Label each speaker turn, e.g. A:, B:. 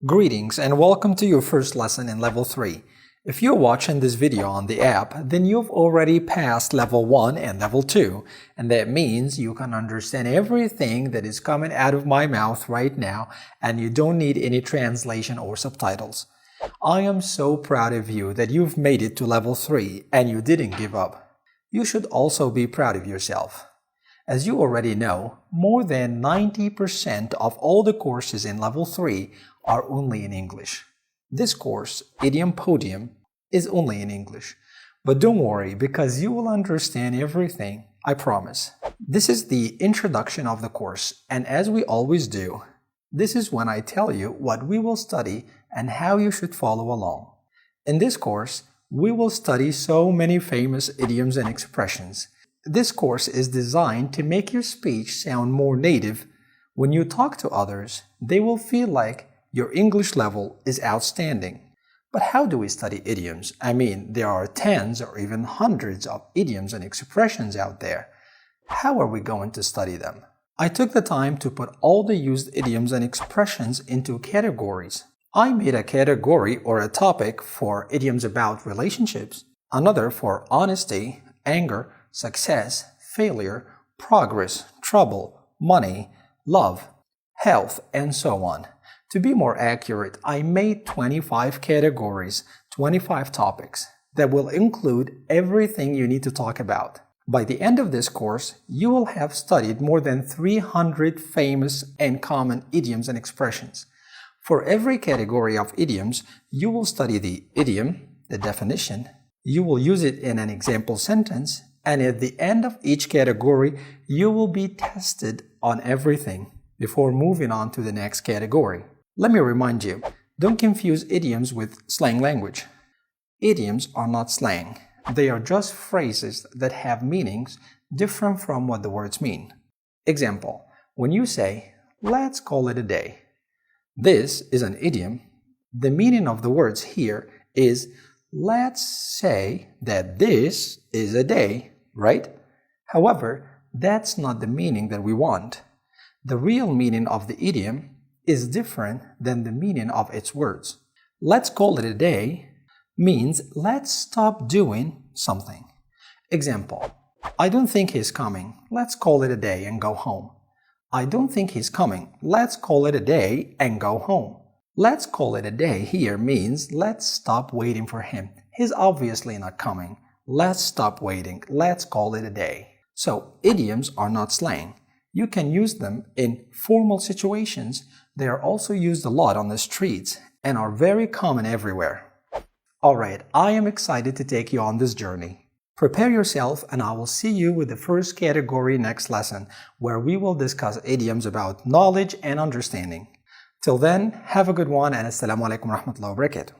A: Greetings and welcome to your first lesson in Level 3. If you're watching this video on the app, then you've already passed Level 1 and Level 2, and that means you can understand everything that is coming out of my mouth right now, and you don't need any translation or subtitles. I am so proud of you that you've made it to Level 3 and you didn't give up. You should also be proud of yourself. As you already know, more than 90% of all the courses in Level 3 are only in English. This course, Idiom Podium, is only in English. But don't worry, because you will understand everything, I promise. This is the introduction of the course, and as we always do, this is when I tell you what we will study and how you should follow along. In this course, we will study so many famous idioms and expressions. This course is designed to make your speech sound more native. When you talk to others, they will feel like your English level is outstanding. But how do we study idioms? I mean, there are tens or even hundreds of idioms and expressions out there. How are we going to study them? I took the time to put all the used idioms and expressions into categories. I made a category or a topic for idioms about relationships, another for honesty, anger, success, failure, progress, trouble, money, love, health, and so on. To be more accurate, I made 25 categories, 25 topics that will include everything you need to talk about. By the end of this course, you will have studied more than 300 famous and common idioms and expressions. For every category of idioms, you will study the idiom, the definition, you will use it in an example sentence, and at the end of each category, you will be tested on everything before moving on to the next category. Let me remind you, don't confuse idioms with slang language. Idioms are not slang. They are just phrases that have meanings different from what the words mean. Example, when you say, "Let's call it a day," this is an idiom. The meaning of the words here is, let's say that this is a day, right? However, that's not the meaning that we want. The real meaning of the idiom is different than the meaning of its words. Let's call it a day means let's stop doing something. Example, I don't think he's coming. Let's call it a day and go home. I don't think he's coming. Let's call it a day and go home. Let's call it a day here means let's stop waiting for him. He's obviously not coming. Let's stop waiting. Let's call it a day. So idioms are not slang. You can use them in formal situations. They are also used a lot on the streets and are very common everywhere. Alright, I am excited to take you on this journey. Prepare yourself and I will see you with the first category next lesson, where we will discuss idioms about knowledge and understanding. Till then, have a good one and Assalamu alaikum wa rahmatullahi wa barakatuh.